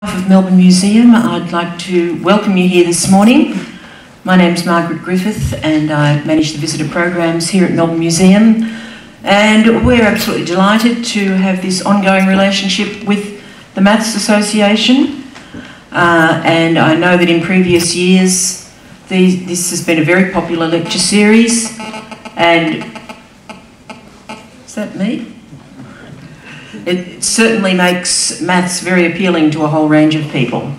Of Melbourne Museum, I'd like to welcome you here this morning. My name's Margaret Griffith and I manage the visitor programs here at Melbourne Museum, and we're absolutely delighted to have this ongoing relationship with the Maths Association, and I know that in previous years this has been a very popular lecture series. And is that me? It certainly makes maths very appealing to a whole range of people.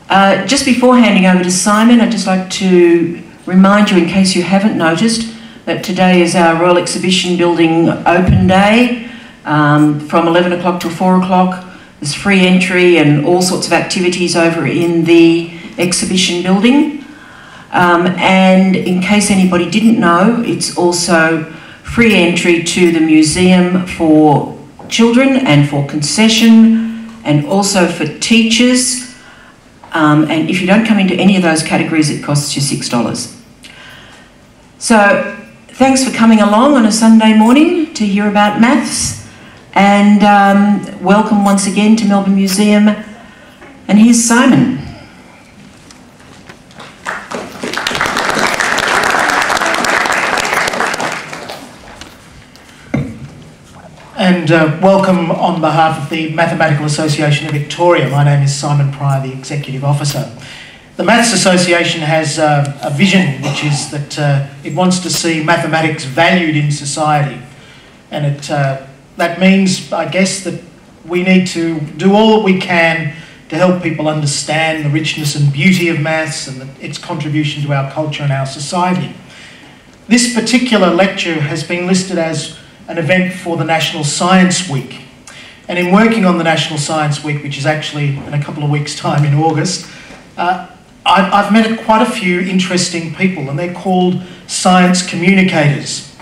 Just before handing over to Simon, I'd just like to remind you, in case you haven't noticed, that today is our Royal Exhibition Building open day from 11 o'clock till 4 o'clock. There's free entry and all sorts of activities over in the exhibition building. And in case anybody didn't know, it's also free entry to the museum for children and for concession and also for teachers. And if you don't come into any of those categories, it costs you $6. So thanks for coming along on a Sunday morning to hear about maths, and welcome once again to Melbourne Museum. And here's Simon. And welcome on behalf of the Mathematical Association of Victoria. My name is Simon Pryor, the Executive Officer. The Maths Association has a vision, which is that it wants to see mathematics valued in society. And that means, I guess, that we need to do all that we can to help people understand the richness and beauty of maths and its contribution to our culture and our society. This particular lecture has been listed as an event for the National Science Week. And in working on the National Science Week, which is actually in a couple of weeks' time in August, I've met quite a few interesting people, and they're called science communicators.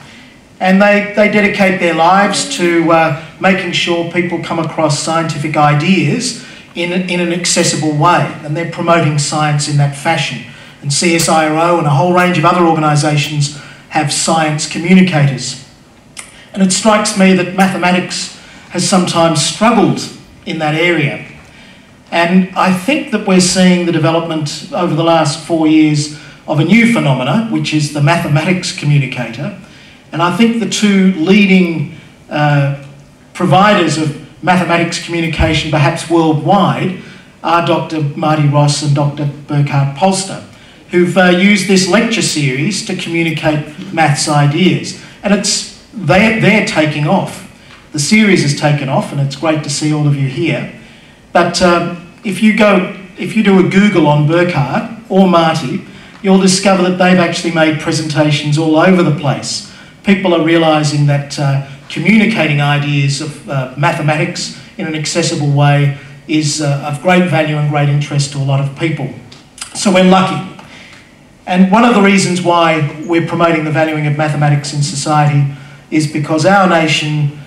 And they dedicate their lives to making sure people come across scientific ideas in an accessible way. And they're promoting science in that fashion. And CSIRO and a whole range of other organisations have science communicators. And it strikes me that mathematics has sometimes struggled in that area. And I think that we're seeing the development over the last 4 years of a new phenomena, which is the mathematics communicator. And I think the two leading providers of mathematics communication, perhaps worldwide, are Dr. Marty Ross and Dr. Burkhard Polster, who've used this lecture series to communicate maths ideas. And they're taking off. The series has taken off, and it's great to see all of you here. But if you do a Google on Burkhard or Marty, you'll discover that they've actually made presentations all over the place. People are realising that communicating ideas of mathematics in an accessible way is of great value and great interest to a lot of people. So we're lucky. And one of the reasons why we're promoting the valuing of mathematics in society is because our nation,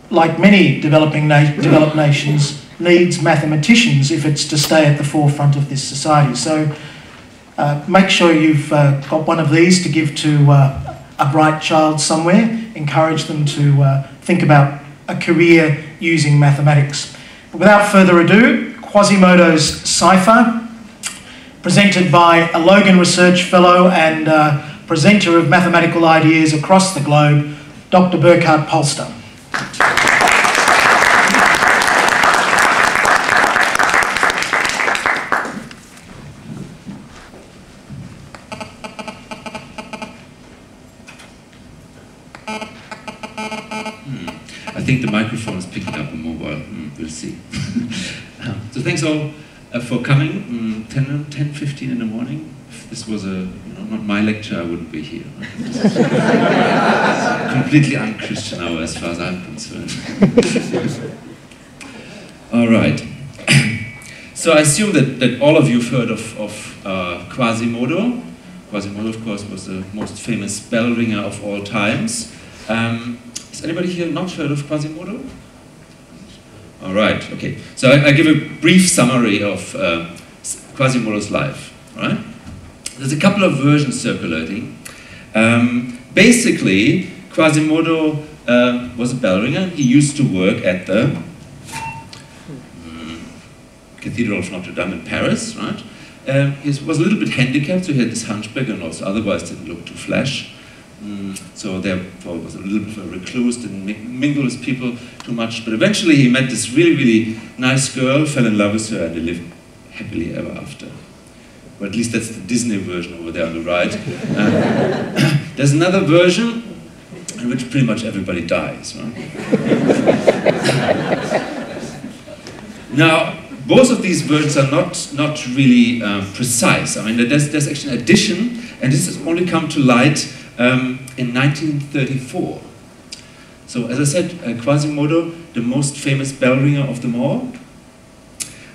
like many developed nations, needs mathematicians if it's to stay at the forefront of this society. So make sure you've got one of these to give to a bright child somewhere. Encourage them to think about a career using mathematics. But without further ado, Quasimodo's cipher, presented by a Logan Research Fellow and presenter of mathematical ideas across the globe, Dr. Burkhard Polster. I think the microphone is picking up a mobile. We'll see. So thanks all for coming. 10:15 in the morning. If this was not my lecture, I wouldn't be here. Completely unchristian hour as far as I'm concerned. All right. So I assume that all of you have heard of Quasimodo. Quasimodo, of course, was the most famous bell ringer of all times. Has anybody here not heard of Quasimodo? All right, okay. So I give a brief summary of Quasimodo's life, all right? There's a couple of versions circulating. Basically, Quasimodo was a bell ringer. He used to work at the Cathedral of Notre Dame in Paris, right? He was a little bit handicapped, so he had this hunchback and also otherwise didn't look too flash. So therefore was a little bit of a recluse, didn't mingle with people too much. But eventually he met this really, really nice girl, fell in love with her, and they lived happily ever after. Or at least that's the Disney version over there on the right. There's another version in which pretty much everybody dies, right? Now, both of these versions are not really precise. I mean, there's actually an addition, and this has only come to light in 1934. So, as I said, Quasimodo, the most famous bell ringer of them all.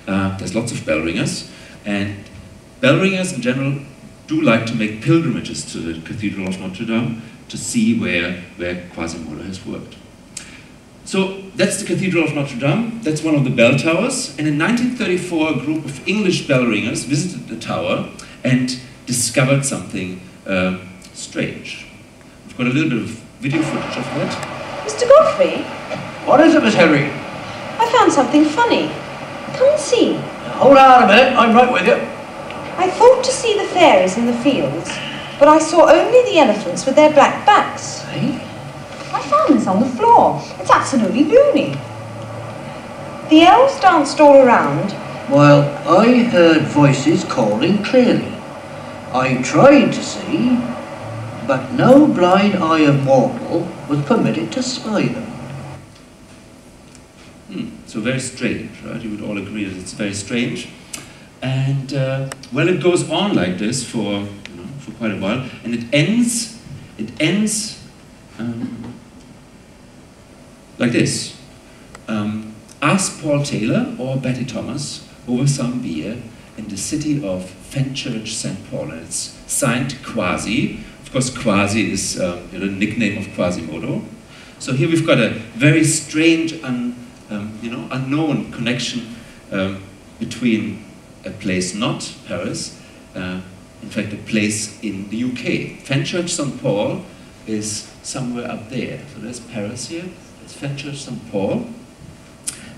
There's lots of bell ringers, and bell ringers in general do like to make pilgrimages to the Cathedral of Notre Dame to see where Quasimodo has worked. So that's the Cathedral of Notre Dame, that's one of the bell towers, and in 1934 a group of English bell ringers visited the tower and discovered something strange. We've got a little bit of video footage of that. Mr. Godfrey? What is it, Miss Henry? I found something funny. Come and see. Hold on a minute, I'm right with you. I thought to see the fairies in the fields, but I saw only the elephants with their black backs. Eh? I found this on the floor. It's absolutely loony. The elves danced all around. While I heard voices calling clearly. I tried to see, but no blind eye of mortal was permitted to spy them. So very strange, right? You would all agree that it's very strange. And well, it goes on like this for quite a while, and it ends like this. Ask Paul Taylor or Betty Thomas over some beer in the city of Fenchurch St. Paul, and it's signed Quasi. Of course, Quasi is the nickname of Quasimodo. So here we've got a very strange, unknown connection between a place not Paris, in fact a place in the UK. Fenchurch St. Paul is somewhere up there. So there's Paris here, there's Fenchurch St. Paul.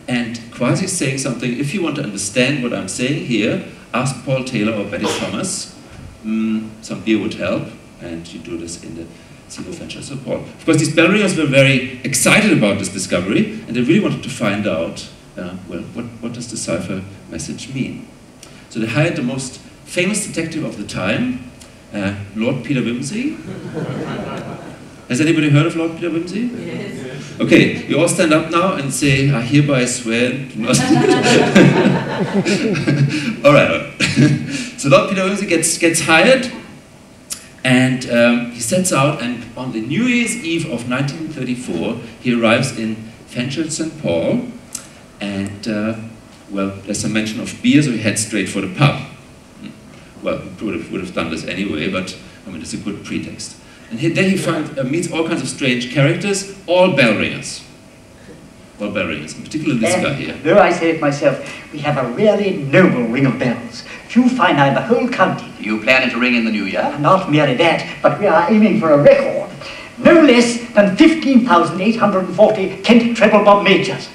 And Quasi is saying something, if you want to understand what I'm saying here, ask Paul Taylor or Betty Thomas. Some beer would help, and you do this in the city of Fenchurch St. Paul. Of course, these bell ringers were very excited about this discovery, and they really wanted to find out, well, what does the cipher message mean? So they hired the most famous detective of the time, Lord Peter Wimsey. Has anybody heard of Lord Peter Wimsey? Yes. Okay, you all stand up now and say, I hereby swear to not... All right. So Lord Peter Wimsey gets hired, and he sets out, and on the New Year's Eve of 1934, he arrives in Fenchurch St. Paul, and well, there's some mention of beer, so he heads straight for the pub. Well, he would have done this anyway, but I mean, it's a good pretext. And there he meets all kinds of strange characters, all bell ringers. All bell ringers, in particular this guy here. Though I say it myself, we have a really noble ring of bells. Few find in the whole county. You planning to ring in the new year? Not merely that, but we are aiming for a record. No less than 15,840 Kent treble bob majors.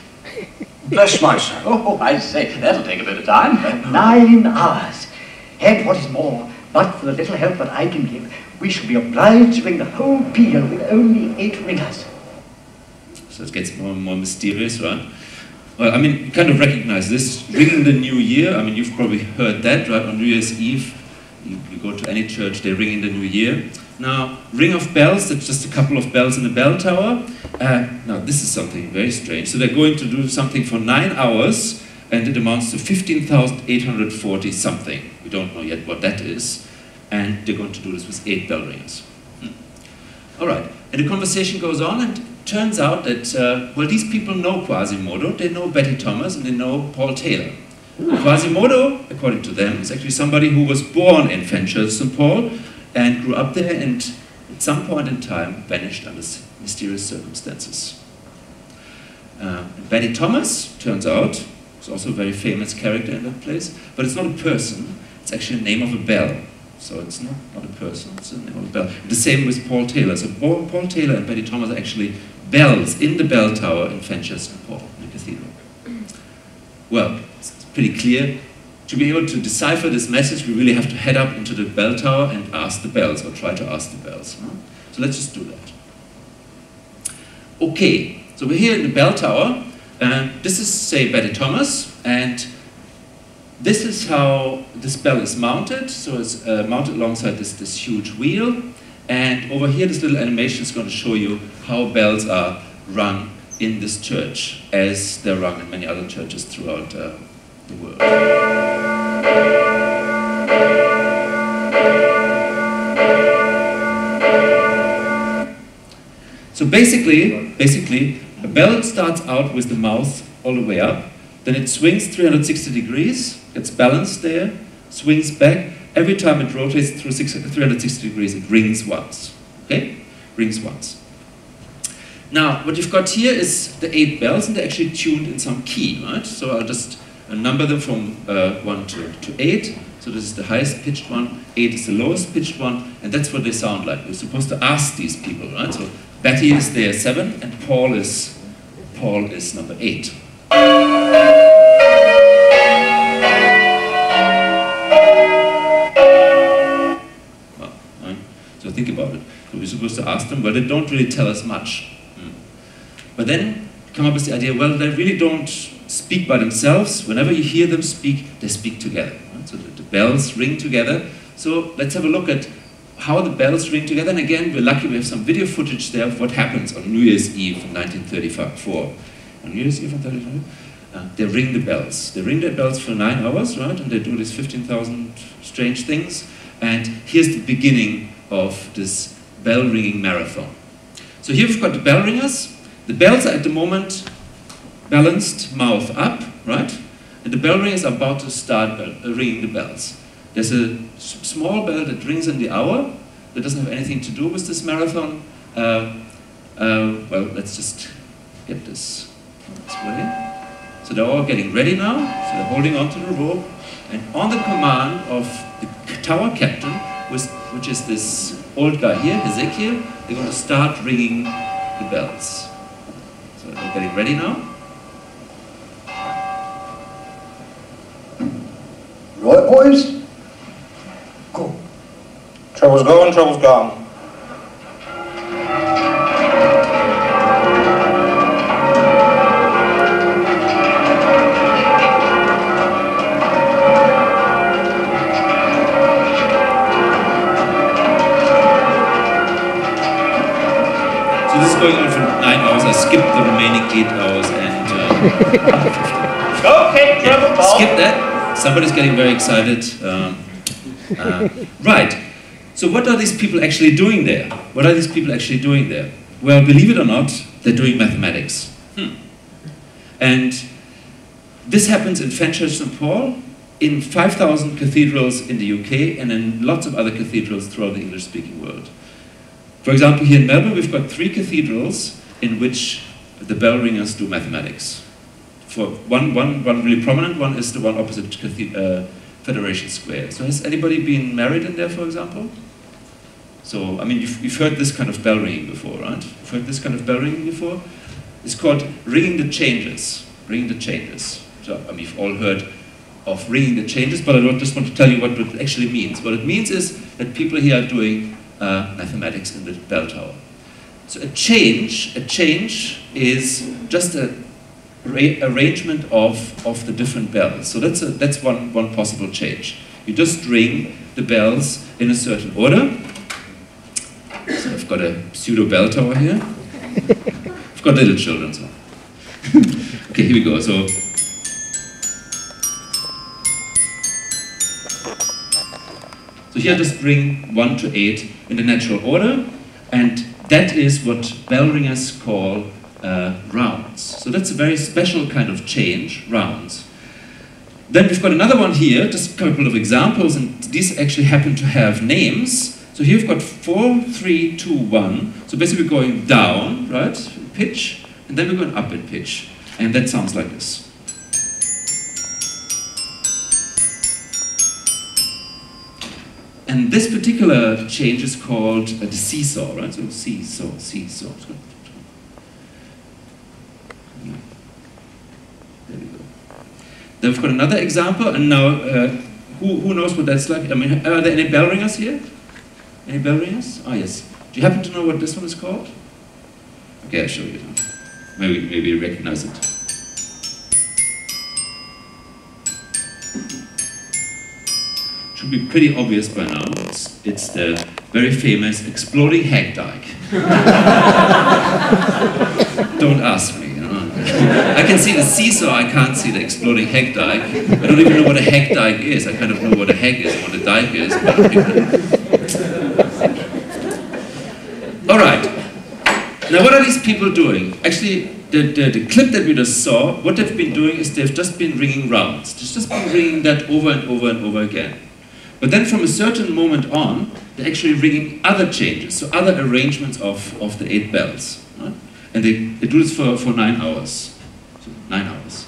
Bless my soul. Oh, I say, that'll take a bit of time. 9 hours. And what is more, but for the little help that I can give, we shall be obliged to ring the whole peal with only 8 ringers. So it gets more and more mysterious, right? Well, I mean, you kind of recognize this. Ringing the new year, I mean, you've probably heard that, right? On New Year's Eve, you go to any church, they ring in the new year. Now, ring of bells, that's just a couple of bells in the bell tower. Now, this is something very strange. So they're going to do something for 9 hours, and it amounts to 15,840 something. We don't know yet what that is. And they're going to do this with 8 bell ringers. All right, and the conversation goes on, and it turns out that, well, these people know Quasimodo, they know Betty Thomas, and they know Paul Taylor. Quasimodo, according to them, is actually somebody who was born in Fenchurch St. Paul and grew up there, and at some point in time vanished under mysterious circumstances. Betty Thomas, turns out, is also a very famous character in that place, but it's not a person, it's actually the name of a bell. So it's not a person, it's the name of a bell. The same with Paul Taylor. So Paul Taylor and Betty Thomas are actually bells in the bell tower in Fenchurch St. Paul, in the cathedral. Well, pretty clear. To be able to decipher this message, we really have to head up into the bell tower and ask the bells, or try to ask the bells. So let's just do that. Okay, so we're here in the bell tower. This is, say, Betty Thomas, and this is how this bell is mounted. So it's mounted alongside this huge wheel. And over here, this little animation is going to show you how bells are rung in this church, as they're rung in many other churches throughout the world. So basically, a bell starts out with the mouth all the way up, then it swings 360 degrees, gets balanced there, swings back. Every time it rotates through 360 degrees, it rings once. Okay? Rings once. Now, what you've got here is the 8 bells, and they're actually tuned in some key, right? So I'll just number them from 1 to 8. So this is the highest pitched one, 8 is the lowest pitched one, and that's what they sound like. We're supposed to ask these people, right? So Betty is there 7, and Paul is number 8. Well, right? So think about it. So we're supposed to ask them, well, they don't really tell us much. But then come up with the idea, well, they really don't speak by themselves. Whenever you hear them speak, they speak together. Right? So the bells ring together. So let's have a look at how the bells ring together. And again, we're lucky we have some video footage there of what happens on New Year's Eve in 1934. On New Year's Eve in 1934, they ring the bells. They ring their bells for 9 hours, right? And they do these 15,000 strange things. And here's the beginning of this bell ringing marathon. So here we've got the bell ringers. The bells are at the moment balanced, mouth up, right? And the bell ringers are about to start ringing the bells. There's a small bell that rings in the hour that doesn't have anything to do with this marathon. Well, let's just get this way. So they're all getting ready now. So they're holding onto the rope. And on the command of the tower captain, which is this old guy here, Ezekiel, they're going to start ringing the bells. So they're getting ready now. Right, boys? Go. Trouble's gone, trouble's gone. So this is going on for 9 hours. I skipped the remaining 8 hours and Okay, trouble, skip that. Somebody's getting very excited. Right. So what are these people actually doing there? What are these people actually doing there? Well, believe it or not, they're doing mathematics. And this happens in Fenchurch St. Paul, in 5,000 cathedrals in the UK, and in lots of other cathedrals throughout the English-speaking world. For example, here in Melbourne, we've got 3 cathedrals in which the bell ringers do mathematics. For one really prominent one is the one opposite Federation Square. So has anybody been married in there, for example? So, I mean, you've heard this kind of bell ringing before, right? You've heard this kind of bell ringing before? It's called ringing the changes. Ringing the changes. So, I mean, you've all heard of ringing the changes, but I just want to tell you what it actually means. What it means is that people here are doing mathematics in the bell tower. So a change is just a arrangement of the different bells. So that's one possible change. You just ring the bells in a certain order. So I've got a pseudo bell tower here. I've got little children, so. Okay, here we go. So here I just ring 1 to 8 in the natural order, and that is what bell ringers call rounds. So that's a very special kind of change, rounds. Then we've got another one here, just a couple of examples, and these actually happen to have names. So here we've got 4, 3, 2, 1. So basically we're going down, right, pitch, and then we're going up in pitch. And that sounds like this. And this particular change is called the seesaw, right? So seesaw, seesaw. There we go. Then we've got another example, and now, who knows what that's like? I mean, are there any bell ringers here? Any bell ringers? Oh, yes. Do you happen to know what this one is called? Okay, I'll show you. Maybe you recognize it. Should be pretty obvious by now. It's the very famous exploding hagdike. Don't ask me. I can see the seesaw, I can't see the exploding hagdike. I don't even know what a hagdike is. I kind of know what a hag is, what a dike is. All right. Now, what are these people doing? Actually, the clip that we just saw, what they've been doing is they've just been ringing rounds. They've just been ringing that over and over and over again. But then from a certain moment on, they're actually ringing other changes, so other arrangements of the 8 bells. Right? And they do this for 9 hours. So 9 hours.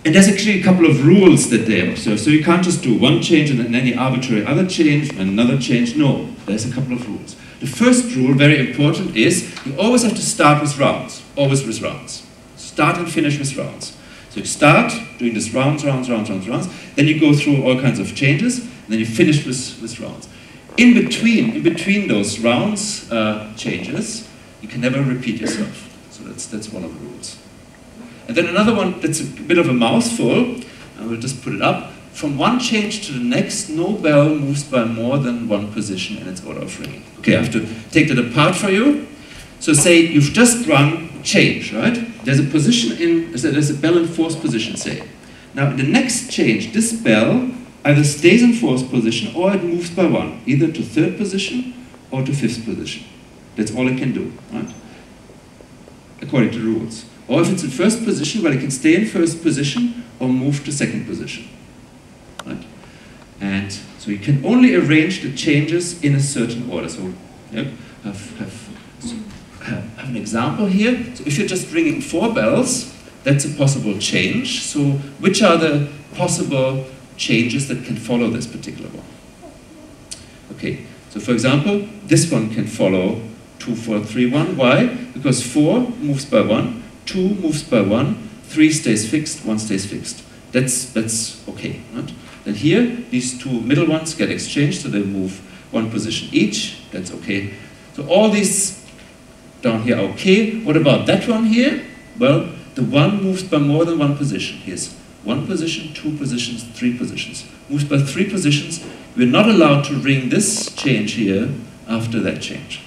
And there's actually a couple of rules that they observe. So you can't just do one change and then any arbitrary other change and another change. No, there's a couple of rules. The first rule, very important, is you always have to start with rounds. Always with rounds. Start and finish with rounds. So you start doing this rounds, then you go through all kinds of changes, and then you finish with rounds. In between those rounds changes, you can never repeat yourself. So that's one of the rules. And then another one that's a bit of a mouthful, I will just put it up. From one change to the next, no bell moves by more than one position in its order of ringing. Okay, I have to take that apart for you. So say you've just rung change, right? There's a position there's a bell in 4th position, say. Now in the next change, this bell either stays in 4th position or it moves by 1, either to 3rd position or to 5th position. That's all it can do, right? According to the rules. Or if it's in 1st position, well, it can stay in 1st position or move to 2nd position. Right? And so you can only arrange the changes in a certain order. So yep, have an example here. So if you're just ringing 4 bells, that's a possible change. So which are the possible changes that can follow this particular one? Okay, so for example, this one can follow 2, 4, 3, 1. Why? Because 4 moves by 1, 2 moves by 1, 3 stays fixed, 1 stays fixed. That's okay, right? Then here, these 2 middle ones get exchanged, so they move 1 position each. That's okay. So all these down here are okay. What about that one here? Well, the 1 moves by more than 1 position. Here's 1 position, 2 positions, 3 positions. Moves by 3 positions. We're not allowed to ring this change here after that change.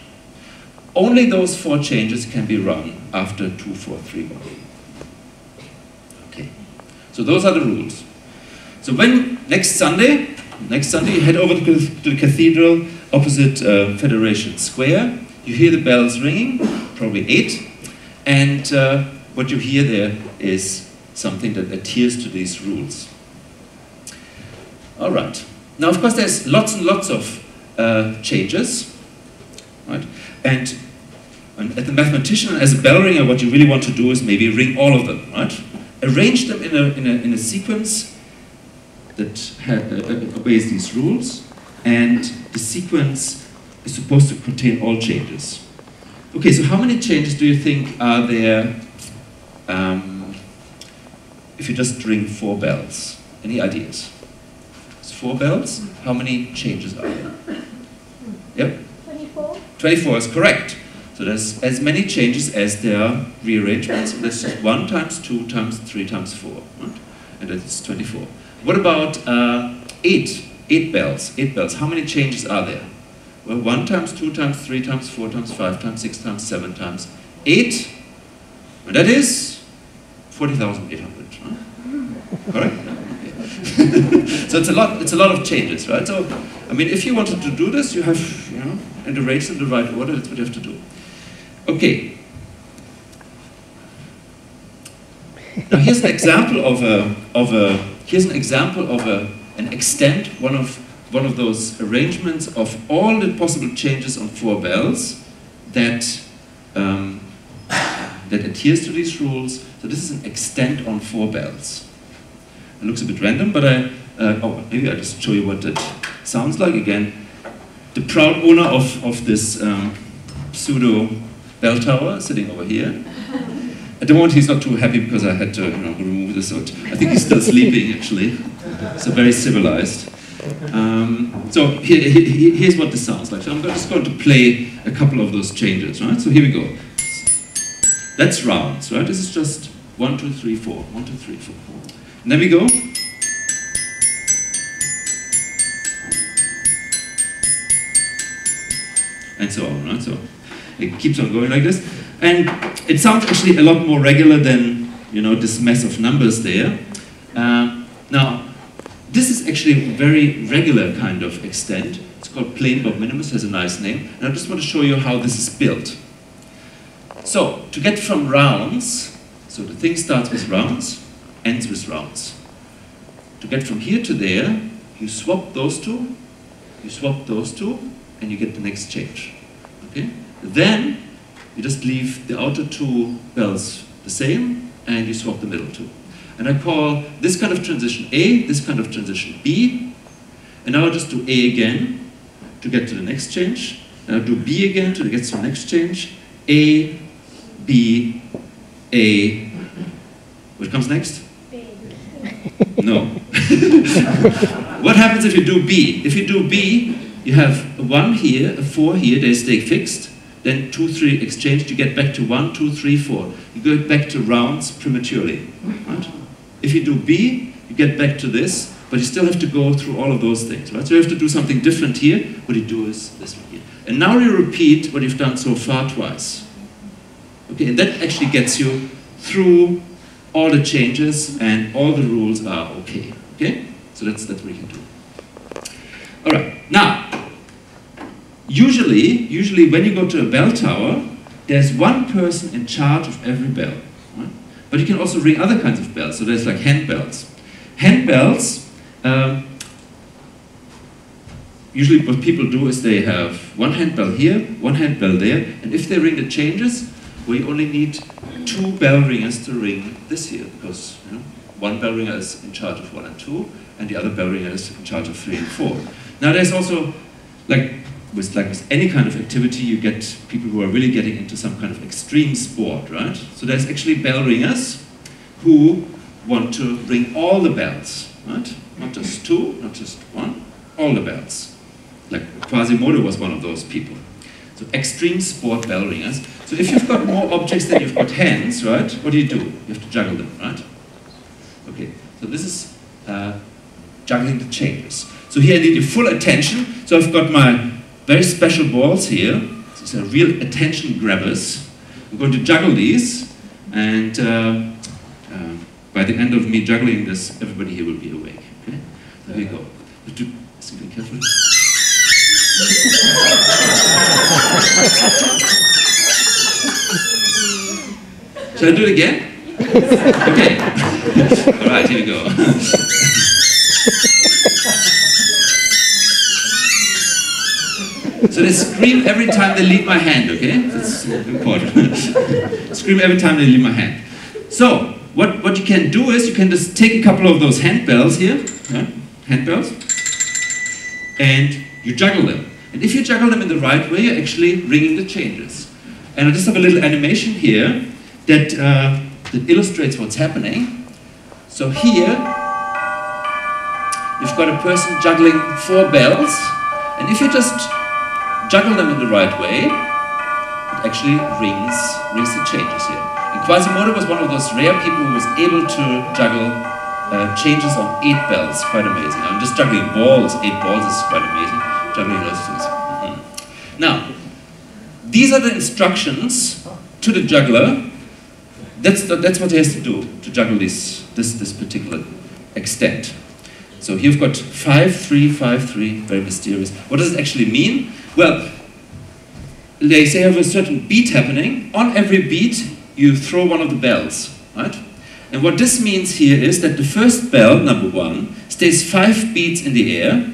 Only those 4 changes can be rung after 2, 4, 3, 1. Okay. So those are the rules. So when next Sunday you head over to the cathedral opposite Federation Square, you hear the bells ringing, probably 8, and what you hear there is something that adheres to these rules. All right. Now, of course, there's lots and lots of changes, right? And as a mathematician, as a bell ringer, what you really want to do is maybe ring all of them, right? Arrange them in a sequence that obeys these rules, and the sequence is supposed to contain all changes. Okay, so how many changes do you think are there if you just ring 4 bells? Any ideas? It's 4 bells. How many changes are there? Yep? 24. 24 is correct. So there's as many changes as there are rearrangements. There's 1 times 2 times 3 times 4, right? And that's 24. What about 8 bells? 8 bells. How many changes are there? Well, 1 times 2 times 3 times 4 times 5 times 6 times 7 times 8. And that is 40,800. Right? Correct? So it's a lot of changes, right? So, I mean, if you wanted to do this, you have, and arrange them in the right order, that's what you have to do. Okay. Now here's an example of an extent, one of those arrangements of all the possible changes on 4 bells that that adheres to these rules. So this is an extent on 4 bells. It looks a bit random, but maybe I'll just show you what it sounds like again. The proud owner of this pseudo bell tower sitting over here. At the moment he's not too happy because I had to remove this. So I think he's still sleeping actually. So very civilized. So here's what this sounds like. So I'm just going to play a couple of those changes, right? So here we go. That's rounds, right? This is just 1, 2, 3, 4. 1, 2, 3, 4. And then we go. And so on, right? So it keeps on going like this. And it sounds actually a lot more regular than, this mess of numbers there. Now, this is actually a very regular kind of extent. It's called plain Bob minimus, has a nice name. And I just want to show you how this is built. So, to get from rounds, so the thing starts with rounds, ends with rounds. To get from here to there, you swap those two, and you get the next change. Okay? Then, you just leave the outer two bells the same, and you swap the middle two. And I call this kind of transition A, this kind of transition B, and now I'll just do A again to get to the next change, and I'll do B again to get to the next change, A, B, A. What comes next? B. No. What happens if you do B? If you do B, you have a 1 here, a 4 here, they stay fixed. Then 2, 3 exchanged, you get back to 1, 2, 3, 4. You go back to rounds prematurely. Right? If you do B, you get back to this, but you still have to go through all of those things. Right? So you have to do something different here. What you do is this one here. And now you repeat what you've done so far twice. Okay, and that actually gets you through all the changes, and all the rules are okay. Okay? So that's what you can do. All right. Now, usually when you go to a bell tower, there's one person in charge of every bell. Right? But you can also ring other kinds of bells. So there's like hand bells. Hand bells, usually what people do is they have one hand bell here, one hand bell there, and if they ring the changes, we only need 2 bell ringers to ring this here, because one bell ringer is in charge of 1 and 2, and the other bell ringer is in charge of 3 and 4. Now there's also, with any kind of activity, you get people who are really getting into some kind of extreme sport, right? So there's actually bell ringers who want to ring all the bells, right? Not just 2, not just 1, all the bells. Like Quasimodo was one of those people. So extreme sport bell ringers. So if you've got more objects than you've got hands, right, what do? You have to juggle them, right? Okay, so this is juggling the changes. So here I need your full attention. So I've got my very special balls here. These are real attention grabbers. I'm going to juggle these, and by the end of me juggling this, everybody here will be awake. Okay? So here we go. Listen very carefully. Shall I do it again? Okay. All right, here we go. So they scream every time they leave my hand, okay? That's important. Scream every time they leave my hand. So, what you can do is you can just take a couple of those hand bells here, hand bells, and you juggle them. And if you juggle them in the right way, you're actually ringing the changes. And I just have a little animation here that illustrates what's happening. So here, you've got a person juggling 4 bells, and if you just juggle them in the right way, it actually rings the changes here. And Quasimodo was one of those rare people who was able to juggle changes on 8 bells, quite amazing. I'm just juggling balls, 8 balls is quite amazing. Juggling those things. Now, these are the instructions to the juggler. That's what he has to do to juggle this particular extent. So here you've got 5, 3, 5, 3, very mysterious. What does it actually mean? Well, they say you have a certain beat happening. On every beat, you throw one of the bells, right? And what this means here is that the first bell, number 1, stays 5 beats in the air.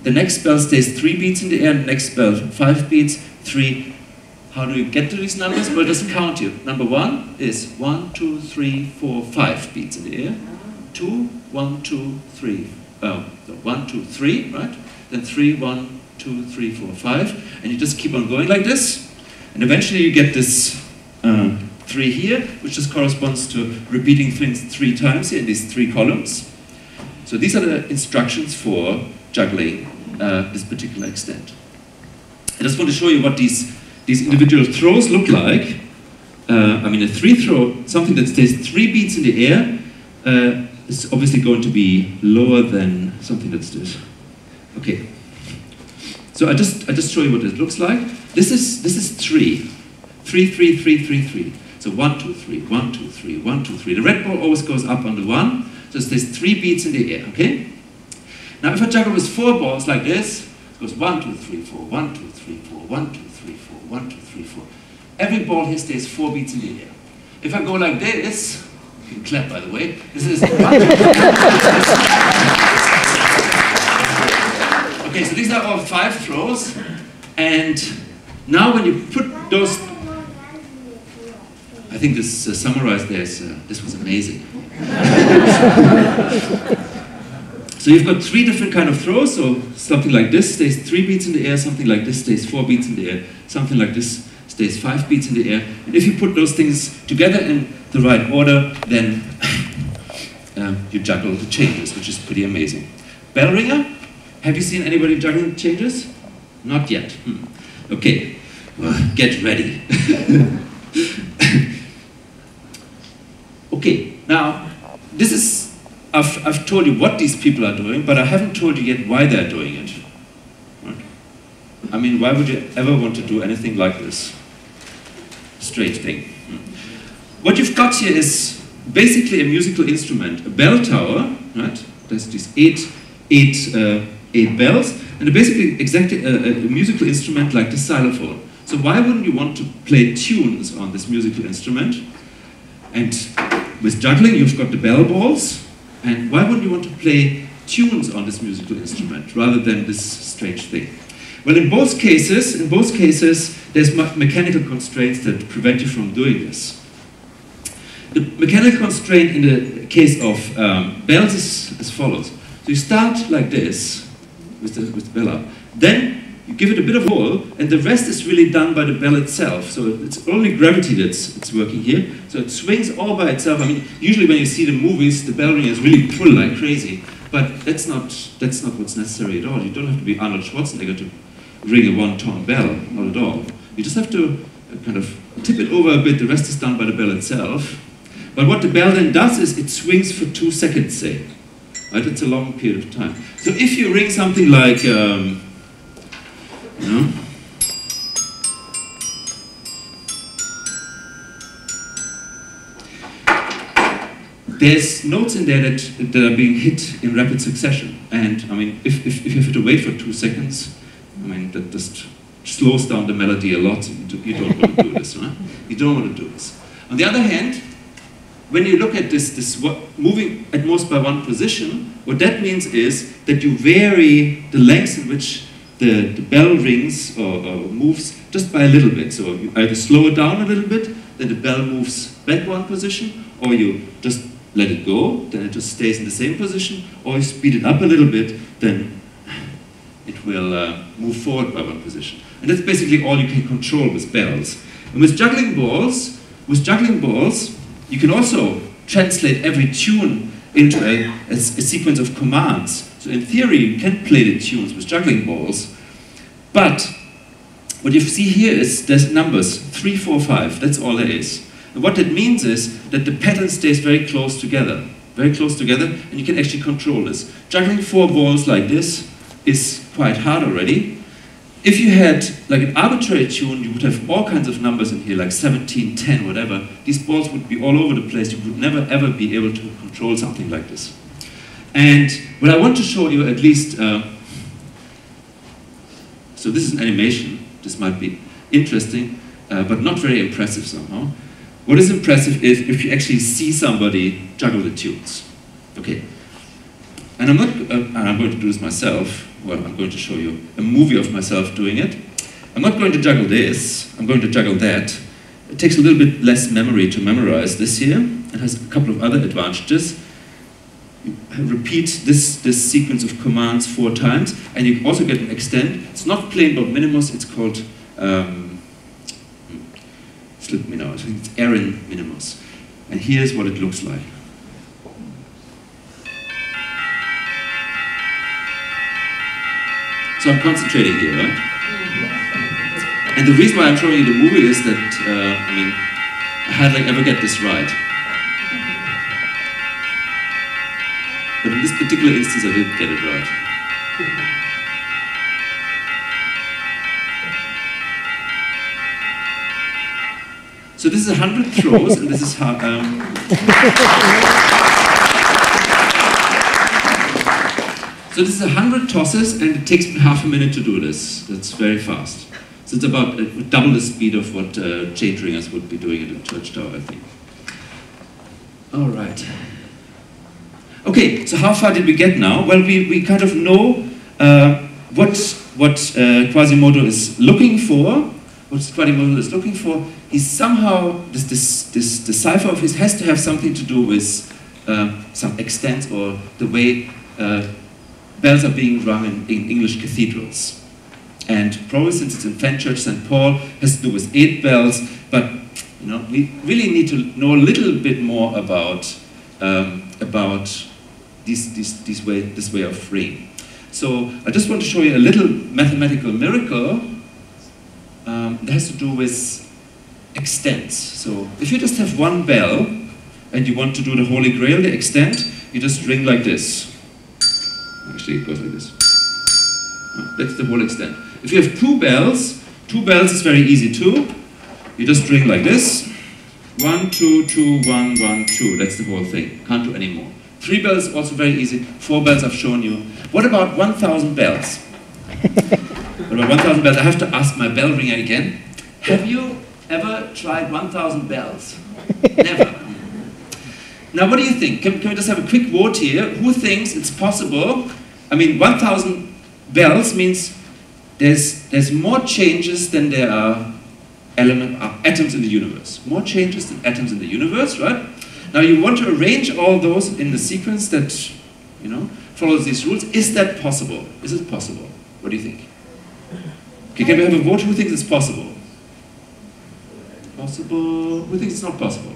The next bell stays 3 beats in the air, and the next bell 5 beats, 3. How do you get to these numbers? Well, just count you. Number 1 is 1, 2, 3, 4, 5 beats in the air. 2, 1, 2, 3. 1, 2, 3, right? Then 3, 1, 2, 3, 4, 5. And you just keep on going like this. And eventually you get this 3 here, which just corresponds to repeating things 3 times here in these 3 columns. So these are the instructions for juggling this particular extent. I just want to show you what these individual throws look like. I mean, a 3 throw, something that stays 3 beats in the air, is obviously going to be lower than something that's this. Okay. So I just show you what it looks like. This is 3. 3, 3, 3, 3, 3. So 1, 2, 3, 1, 2, 3, 1, 2, 3. The red ball always goes up on the 1, so it stays 3 beats in the air, okay? Now if I juggle with 4 balls like this, it goes 1, 2, 3, 4, 1, 2, 3, 4, 1, 2, 3, 4, 1, 2, 3, 4. Every ball here stays 4 beats in the air. If I go like this, you can clap by the way, this is 1, 2, 3, 4. Okay, so these are all 5 throws, and now when you put those, I think this summarized there is, this was amazing. So you've got 3 different kind of throws, so something like this stays 3 beats in the air, something like this stays 4 beats in the air, something like this stays 5 beats in the air. And if you put those things together in the right order, then you juggle the changes, which is pretty amazing. Bell ringer? Have you seen anybody juggling changes? Not yet. Okay, well, get ready. Okay, now this is, I've told you what these people are doing, but I haven't told you yet why they're doing it. Right? I mean, why would you ever want to do anything like this? Strange thing. What you've got here is basically a musical instrument, a bell tower, right? There's these eight bells, and they're basically exactly a musical instrument like the xylophone. So why wouldn't you want to play tunes on this musical instrument? And with juggling, you've got the bell balls, and why wouldn't you want to play tunes on this musical instrument rather than this strange thing? Well, in both cases, there's mechanical constraints that prevent you from doing this. The mechanical constraint in the case of bells is as follows. So you start like this, with the bell up, then you give it a bit of roll, and the rest is really done by the bell itself. So it's only gravity that's working here. So it swings all by itself. I mean, usually when you see the movies, the bell ringers really pull like crazy, but that's not what's necessary at all. You don't have to be Arnold Schwarzenegger to ring a 1-tone bell, not at all. You just have to kind of tip it over a bit. The rest is done by the bell itself. But what the bell then does is it swings for 2 seconds, say. Right? It's a long period of time. So if you ring something like, you know, there's notes in there that are being hit in rapid succession. And I mean, if you have to wait for 2 seconds, I mean, that just slows down the melody a lot. You don't want to do this, right? You don't want to do this. On the other hand, when you look at this moving at most by 1 position, what that means is that you vary the length in which the bell rings or moves just by a little bit. So you either slow it down a little bit, then the bell moves back 1 position, or you just let it go, then it just stays in the same position, or you speed it up a little bit, then it will move forward by 1 position. And that's basically all you can control with bells. And with juggling balls, you can also translate every tune into a sequence of commands. So in theory, you can play the tunes with juggling balls, but what you see here is there's numbers, 3, 4, 5, that's all there is. And what that means is that the pattern stays very close together, and you can actually control this. Juggling 4 balls like this is quite hard already. If you had like an arbitrary tune, you would have all kinds of numbers in here, like 17, 10, whatever. These balls would be all over the place. You would never ever be able to control something like this. And what I want to show you at least, so this is an animation. This might be interesting, but not very impressive somehow. What is impressive is if you actually see somebody juggle the tunes. Okay. And I'm going to do this myself. Well, I'm going to show you a movie of myself doing it. I'm not going to juggle this, I'm going to juggle that. It takes a little bit less memory to memorize this here. It has a couple of other advantages. You repeat this sequence of commands 4 times, and you also get an extent. It's not plain dot minimus, it's called slipped me now. I think it's Erin minimus. And here's what it looks like. So I'm concentrating here, right? And the reason why I'm showing you the movie is that, I mean, I hardly ever get this right. But in this particular instance, I did get it right. So this is 100 throws, and this is how... So this is 100 tosses, and it takes me half a minute to do this. That's very fast. So it's about double the speed of what chain ringers would be doing at a church tower, I think. All right. Okay, so how far did we get now? Well, we kind of know what Quasimodo is looking for. What Quasimodo is looking for. He's somehow, the cipher of his has to have something to do with some extent or the way bells are being rung in English cathedrals. And probably since it's in Fenchurch St. Paul, has to do with 8 bells, but you know, we really need to know a little bit more about this way of ringing. So I just want to show you a little mathematical miracle that has to do with extents. So if you just have one bell and you want to do the Holy Grail, the extent, you just ring like this. Actually, it goes like this. That's the whole extent. If you have 2 bells is very easy too. You just ring like this. 1, 2, 2, 1, 1, 2. That's the whole thing. Can't do any more. 3 bells also very easy. 4 bells I've shown you. What about 1,000 bells? What about 1,000 bells? I have to ask my bell ringer again. Have you ever tried 1,000 bells? Never. Now, what do you think? Can we just have a quick vote here? Who thinks it's possible? I mean, 1,000 bells means there's more changes than there are atoms in the universe. More changes than atoms in the universe, right? Now, you want to arrange all those in the sequence that, you know, follows these rules. Is that possible? Is it possible? What do you think? Okay, can we have a vote? Who thinks it's possible? Possible. Who thinks it's not possible?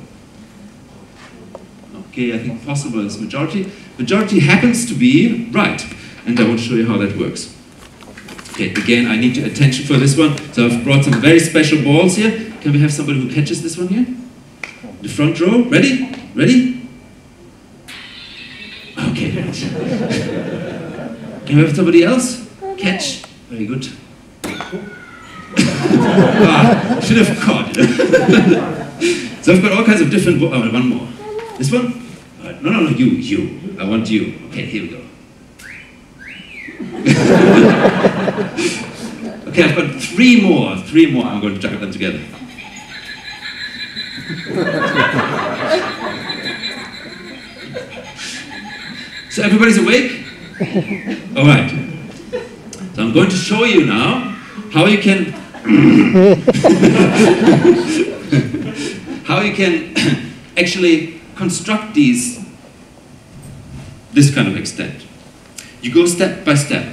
Okay, I think possible is majority. Majority happens to be right, and I want to show you how that works. Okay, again, I need your attention for this one. So I've brought some very special balls here. Can we have somebody who catches this one here? The front row. Ready? Ready? Okay. Can we have somebody else catch? Very good. Should have caught. So I've got all kinds of different balls. Oh, one more. This one? No, you. I want you. Okay, here we go. Okay, I've got 3 more. 3 more. I'm going to juggle them together. So everybody's awake? All right. So I'm going to show you now how you can actually construct this kind of extent. You go step by step.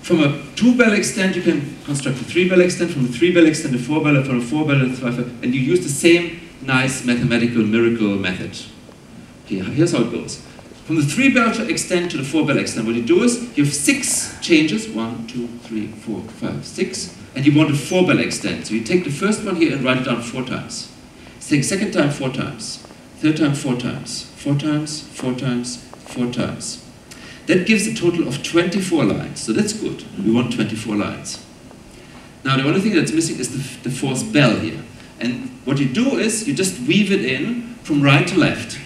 From a 2-bell extent, you can construct a 3-bell extent. From a 3-bell extent, a 4-bell, from a 4-bell, a 5-bell, and you use the same nice mathematical miracle method. Okay, here's how it goes. From the 3-bell extent to the 4-bell extent, what you do is you have 6 changes. 1, 2, 3, 4, 5, 6. And you want a 4-bell extent. So you take the first one here and write it down 4 times. Take second time 4 times. Third time 4 times. 4 times, 4 times, 4 times. That gives a total of 24 lines. So that's good. We want 24 lines. Now the only thing that's missing is the 4th bell here. And what you do is you just weave it in from right to left.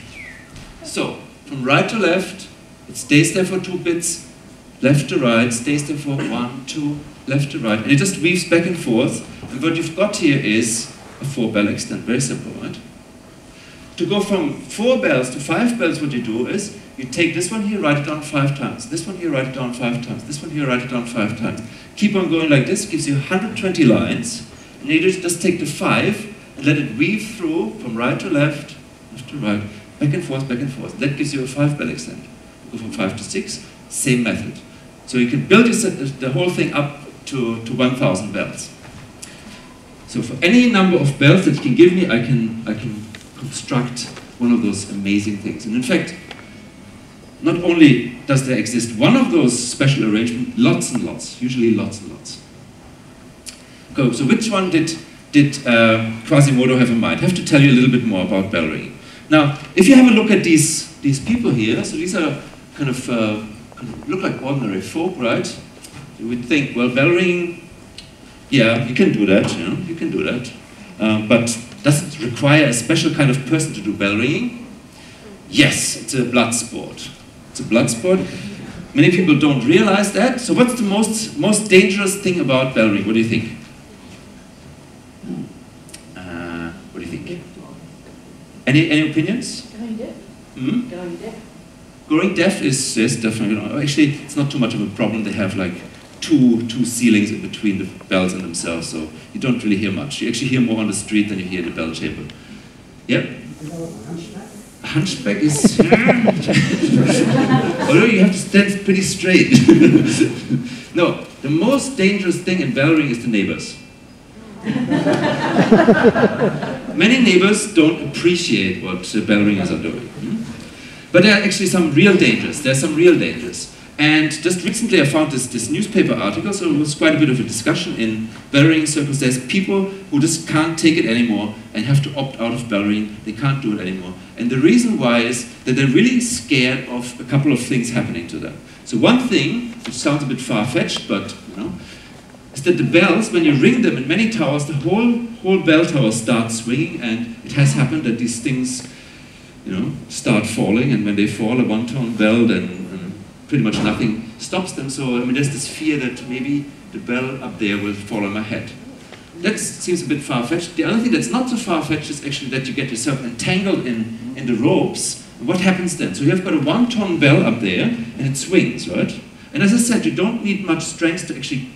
So from right to left, it stays there for 2 bits. Left to right, stays there for 1, 2, left to right. And it just weaves back and forth. And what you've got here is a 4-bell extent. Very simple, right? To go from 4 bells to 5 bells, what you do is you take this one here, write it down 5 times. This one here, write it down 5 times. This one here, write it down 5 times. Keep on going like this, gives you 120 lines. And you just take the 5 and let it weave through from right to left, left to right, back and forth, back and forth. That gives you a 5-bell extent. Go from 5 to 6, same method. So you can build the whole thing up to 1,000 bells. So So for any number of bells that you can give me, I can construct one of those amazing things. And in fact, not only does there exist one of those special arrangements, lots and lots, usually lots and lots. Okay, so which one did Quasimodo have in mind? I have to tell you a little bit more about bell ringing. Now, if you have a look at these people here, so these are kind of look like ordinary folk, right? You would think, well, bell ringing, yeah, you can do that, you know, you can do that. But does it require a special kind of person to do bell ringing? Yes, it's a blood sport. It's a blood sport. Many people don't realize that. So what's the most dangerous thing about bell ringing? What do you think? What do you think? Any opinions? Going deaf. Hmm? Going deaf. Going deaf is definitely, you know, actually it's not too much of a problem. They have like two ceilings in between the bells and themselves, so you don't really hear much. You actually hear more on the street than you hear in the bell chamber. Yep. A hunchback is... although you have to stand pretty straight. No, the most dangerous thing in bell ringing is the neighbors. Many neighbors don't appreciate what bell ringers are doing. But there are actually some real dangers. There are some real dangers. And just recently I found this newspaper article, so it was quite a bit of a discussion in bell ringing circles. There's people who just can't take it anymore and have to opt out of bell ringing. They can't do it anymore. And the reason why is that they're really scared of a couple of things happening to them. So one thing, which sounds a bit far-fetched, but you know, is that the bells, when you ring them in many towers, the whole bell tower starts swinging, and it has happened that these things, you know, start falling, and when they fall, a one-tone bell, then pretty much nothing stops them. So, I mean, there's this fear that maybe the bell up there will fall on my head. That seems a bit far-fetched. The other thing that's not so far-fetched is actually that you get yourself entangled in the ropes. And what happens then? So you have got a one-tone bell up there, and it swings, right? And as I said, you don't need much strength to actually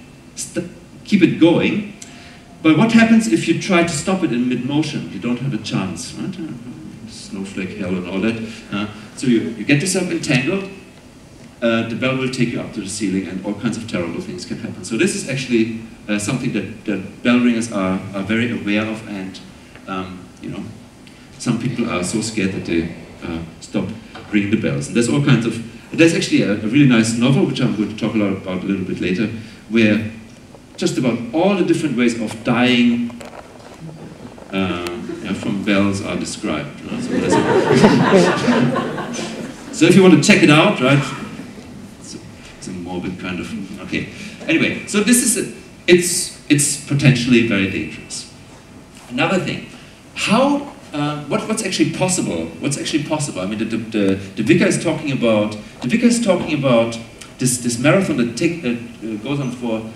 keep it going. But what happens if you try to stop it in mid-motion? You don't have a chance, right? Snowflake hell and all that. So you get yourself entangled. The bell will take you up to the ceiling, and all kinds of terrible things can happen. So this is actually something that bell ringers are very aware of, and you know, some people are so scared that they stop ringing the bells. And there's all kinds of... There's actually a really nice novel, which I'm going to talk about a little bit later, where just about all the different ways of dying from bells are described. Right? So if you want to check it out, right? It's a morbid kind of... Okay. Anyway, so this is it's potentially very dangerous. Another thing, how what's actually possible? What's actually possible? I mean, the vicar is talking about this marathon that goes on for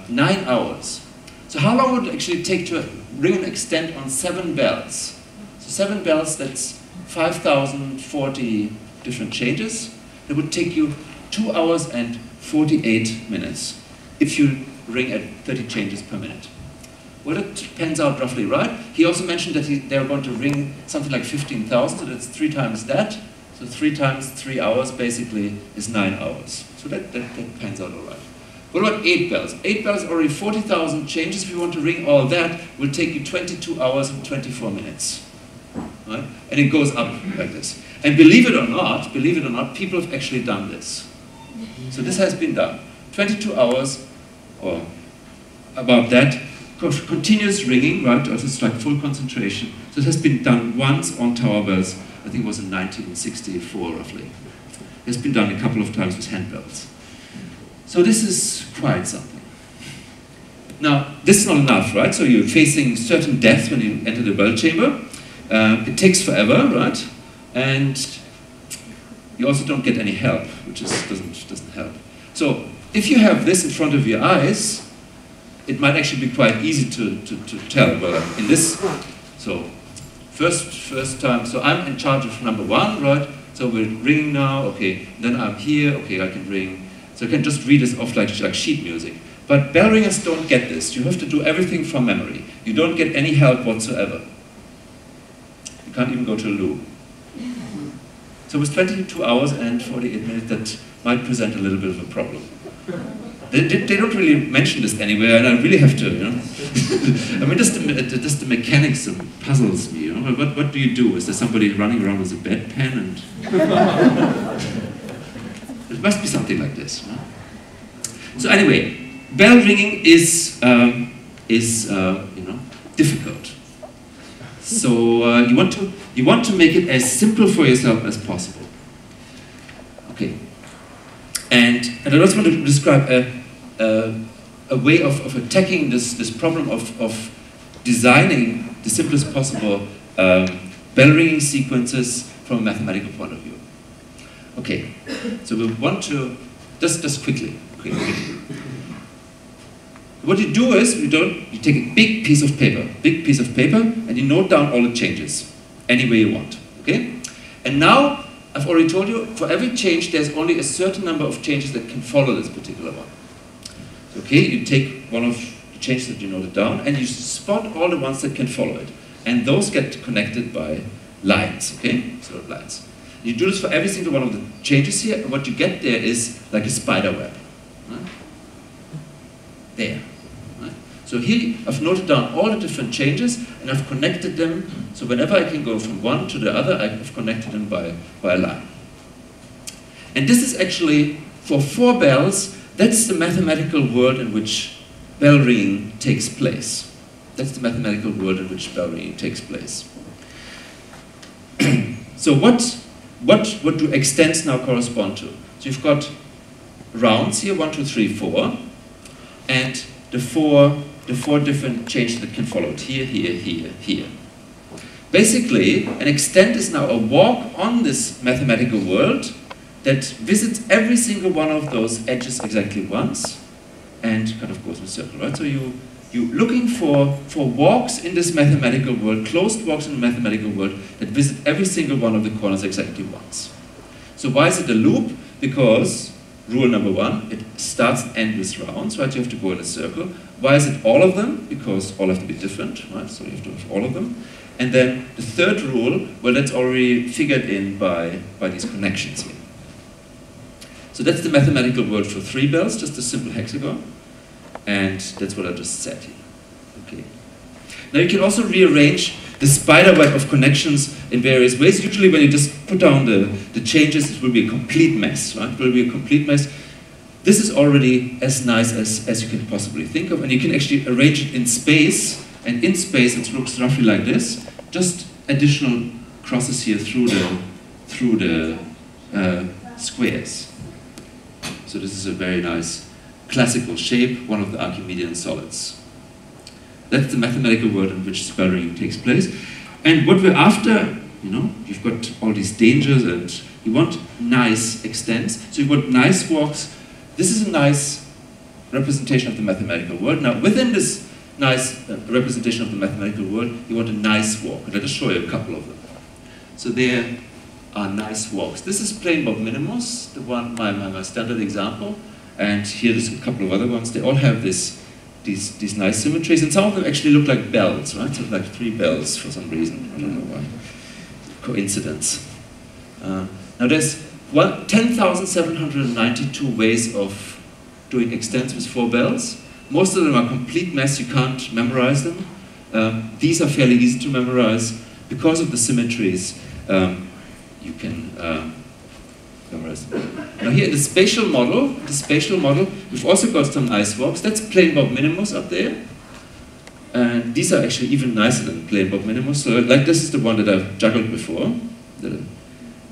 9 hours. So how long would it actually take to ring an extent on 7 bells? So 7 bells, that's 5,040 different changes. That would take you 2 hours and 48 minutes if you ring at 30 changes per minute. Well, it pans out roughly right. He also mentioned that they're going to ring something like 15,000, so that's 3 times that. So 3 times 3 hours basically is 9 hours. So that pans out all right. What about 8 bells? 8 bells are already 40,000 changes. If you want to ring all that, will take you 22 hours and 24 minutes. Right? And it goes up like this. And believe it or not, people have actually done this. So this has been done. 22 hours, or about that, continuous ringing, right? Also it's like full concentration. So it has been done once on tower bells. I think it was in 1964, roughly. It's been done a couple of times with handbells. So this is quite something. Now, this is not enough, right? So you're facing certain death when you enter the bell chamber. It takes forever, right? And you also don't get any help, which doesn't help. So if you have this in front of your eyes, it might actually be quite easy to tell. Well, in this, so first time, so I'm in charge of number 1, right? So we're ringing now, okay. Then I'm here, okay, I can ring. So I can just read this off like sheet music. But bell ringers don't get this. You have to do everything from memory. You don't get any help whatsoever. You can't even go to a loo. So with 22 hours and 48 minutes, that might present a little bit of a problem. They don't really mention this anywhere, and I really have to, you know. I mean, just the mechanics puzzles me, you know. What do you do? Is there somebody running around with a bedpan and... It must be something like this. You know? So anyway, bell ringing is you know, difficult. So you want to make it as simple for yourself as possible. Okay. And I also want to describe a way of attacking this problem of designing the simplest possible bell ringing sequences from a mathematical point of view. Okay, so we want to just quickly. What you do is you take a big piece of paper, and you note down all the changes any way you want. Okay, and now I've already told you, for every change, there's only a certain number of changes that can follow this particular one. Okay, you take one of the changes that you noted down, and you spot all the ones that can follow it. And those get connected by lines, okay? So lines. You do this for every single one of the changes here, and what you get there is like a spider web. Right? There. Right? So here, I've noted down all the different changes, and I've connected them, so whenever I can go from one to the other, I've connected them by a line. And this is actually, for 4 bells, that's the mathematical world in which bell ringing takes place. That's the mathematical world in which bell ringing takes place. So what do extents now correspond to? So you've got rounds here, 1, 2, 3, 4, and the four different changes that can follow it, here, here, here, here. Basically, an extent is now a walk on this mathematical world that visits every single one of those edges exactly once, and kind of goes in a circle, right? So you're looking for walks in this mathematical world, closed walks in the mathematical world that visit every single one of the corners exactly once. So why is it a loop? Because rule number 1, it starts and ends with rounds, right? You have to go in a circle. Why is it all of them? Because all have to be different, right? So you have to have all of them. And then the third rule, well, that's already figured in by these connections here. So that's the mathematical world for 3 bells, just a simple hexagon. And that's what I just said here. Okay. Now you can also rearrange the spider web of connections in various ways. Usually when you just put down the changes, it will be a complete mess, right? It will be a complete mess. This is already as nice as you can possibly think of, and you can actually arrange it in space, and in space it looks roughly like this. Just additional crosses here through the squares. So this is a very nice classical shape, one of the Archimedean solids. That's the mathematical world in which spell ringing takes place. And what we're after, you know, you've got all these dangers and you want nice extents. So you want nice walks. This is a nice representation of the mathematical world. Now within this nice representation of the mathematical world, you want a nice walk. And let us show you a couple of them. So there are nice walks. This is plane Bob Minimus, the one, my standard example. And here there's a couple of other ones. They all have these nice symmetries, and some of them actually look like bells, right? So like 3 bells for some reason. I don't know why. Coincidence. Now there's 10,792 ways of doing extents with 4 bells. Most of them are complete mess. You can't memorize them. These are fairly easy to memorize because of the symmetries. You can memorize them. Now here in the spatial model, we've also got some nice walks. That's plane Bob Minimus up there. And these are actually even nicer than plane Bob Minimus. So like this is the one that I've juggled before.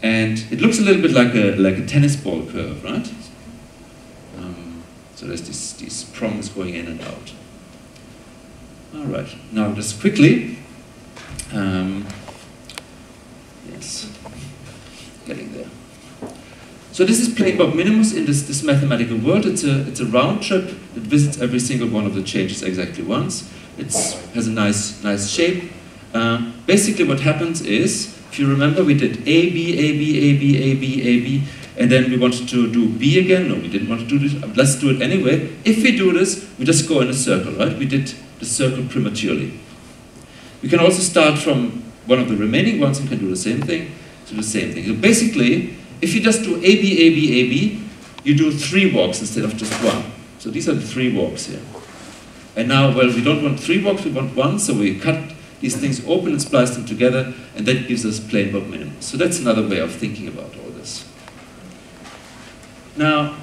And it looks a little bit like a tennis ball curve, right? So there's these prongs going in and out. All right, now just quickly. Yes, getting there. So this is plane Bob Minimus in this mathematical world. It's a round trip that visits every single one of the changes exactly once. It has a nice shape. Basically what happens is, if you remember, we did A, B, A, B, A, B, A, B, A, B, and then we wanted to do B again. No, we didn't want to do this. Let's do it anyway. If we do this, we just go in a circle, right? We did the circle prematurely. We can also start from one of the remaining ones and can do the same thing. So the same thing. So basically, if you just do A, B, A, B, A, B, you do 3 walks instead of just 1. So these are the 3 warps here. And now, well, we don't want 3 warps, we want 1, so we cut these things open and splice them together, and that gives us plain warp minimus. So that's another way of thinking about all this. Now,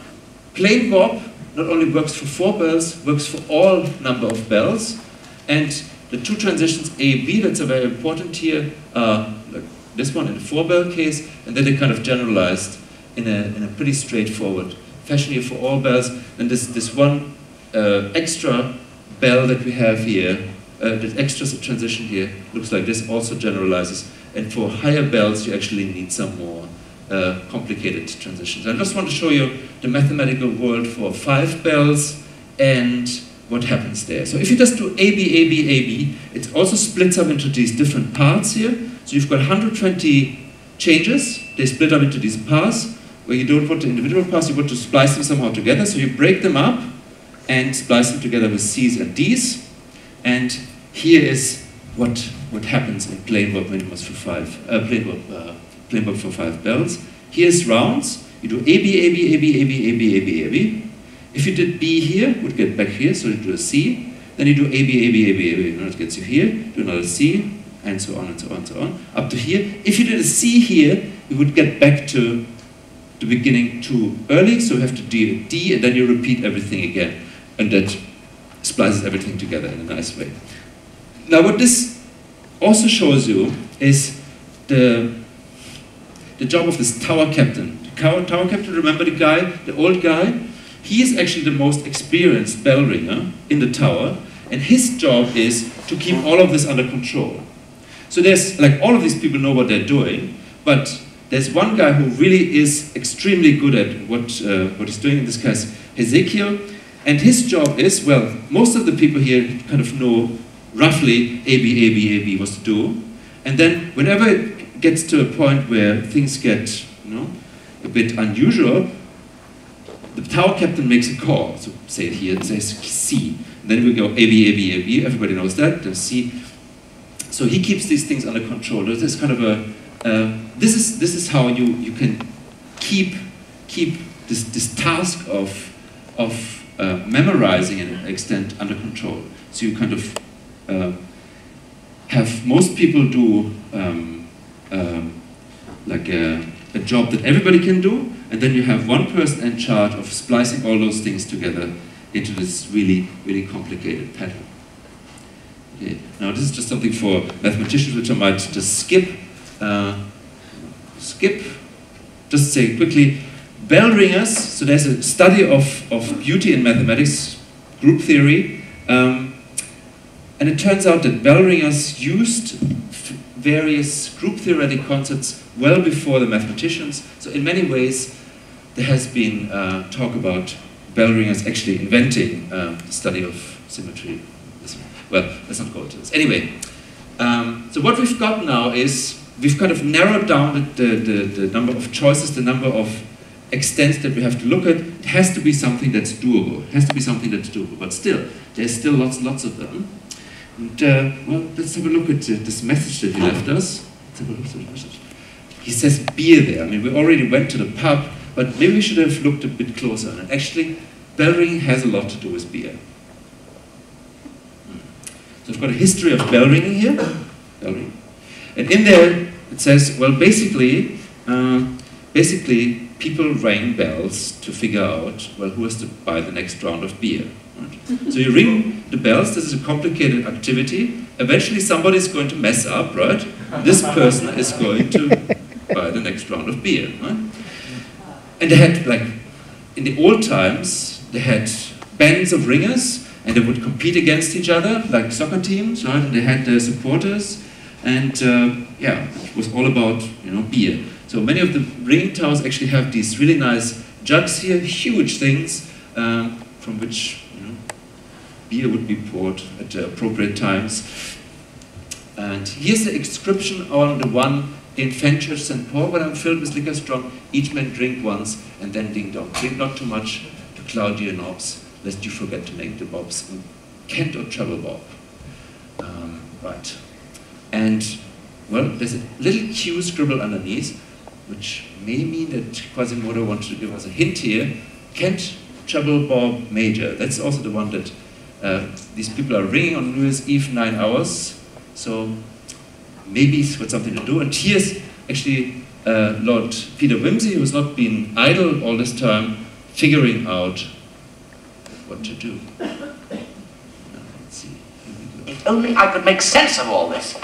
plain warp not only works for 4 bells, works for all number of bells, and the 2 transitions A, B, that's are very important here, like this one in the 4-bell case, and then they kind of generalized in a pretty straightforward fashion here for all bells. And this one extra bell that we have here, this extra transition here, looks like this, also generalizes. And for higher bells, you actually need some more complicated transitions. I just want to show you the mathematical world for 5 bells and what happens there. So if you just do A, B, A, B, A, B, it also splits up into these different parts here. So you've got 120 changes. They split up into these parts, where you don't want the individual parts, you want to splice them somehow together. So you break them up and splice them together with C's and D's. And here is what happens in plain warp minimus for 5, plain warp for 5 bells. Here's rounds. You do A, B, A, B, A, B, A, B, A, B, A, B, A, B. If you did B here, it would get back here, so you do a C. Then you do A, B, A, B, A, B, A, B, and it gets you here. Do another C, and so on, and so on, and so on, up to here. If you did a C here, you would get back to the beginning too early, so you have to do a D, and then you repeat everything again. And that splices everything together in a nice way. Now what this also shows you is the job of this tower captain. The tower captain, remember the guy, the old guy? He is actually the most experienced bell ringer in the tower, and his job is to keep all of this under control. So there's, like, all of these people know what they're doing, but there's one guy who really is extremely good at what he's doing, in this case, Ezekiel, and his job is, well, most of the people here kind of know roughly A, B, A, B, A, B, what to do, and then whenever it gets to a point where things get, a bit unusual, the tower captain makes a call. So say it here, it says C. And then we go A, B, A, B, A, B. Everybody knows that. There's C. So he keeps these things under control. There's kind of a this is how you can keep this task of memorizing an extent under control. So you kind of have most people do like a job that everybody can do, and then you have one person in charge of splicing all those things together into this really, really complicated pattern. Okay. Now this is just something for mathematicians which I might just skip. Just say quickly, bell ringers, so there's a study of beauty in mathematics, group theory, and it turns out that bell ringers used various group theoretic concepts well before the mathematicians. So in many ways, there has been talk about bell ringers actually inventing the study of symmetry. Well, let's not go into this. Anyway, so what we've got now is we've kind of narrowed down the number of choices, the number of extents that we have to look at. It has to be something that's doable. It has to be something that's doable. But still, there's still lots of them. And, well, let's have a look at this message that he left us. Let's have a look at the message. He says beer there. I mean, we already went to the pub, but maybe we should have looked a bit closer. And actually, bell ringing has a lot to do with beer. So I've got a history of bell ringing here. Bell ringing. And in there, it says, well, basically, people rang bells to figure out, well, who has to buy the next round of beer. Right? So you ring the bells, this is a complicated activity. Eventually somebody's going to mess up, right? This person is going to buy the next round of beer, right? And they had, like, in the old times, they had bands of ringers, and they would compete against each other, like soccer teams, right? And they had their supporters, and yeah, it was all about, beer. So many of the ringing towers actually have these really nice jugs here, huge things, from which beer would be poured at appropriate times. And here's the inscription on the one in Fenchurch St. Paul: when I'm filled with liquor strong, each man drink once, and then ding dong. Drink not too much to cloud your knobs, lest you forget to make the bobs in Kent or Treble Bob. Right. And, well, there's a little Q scribbled underneath, which may mean that Quasimodo wanted to give us a hint here. Kent, treble bob major. That's also the one that these people are ringing on New Year's Eve 9 hours. So maybe it's got something to do. And here's actually Lord Peter Wimsey, who's not been idle all this time, figuring out what to do. Let's see. If only I could make sense of all this.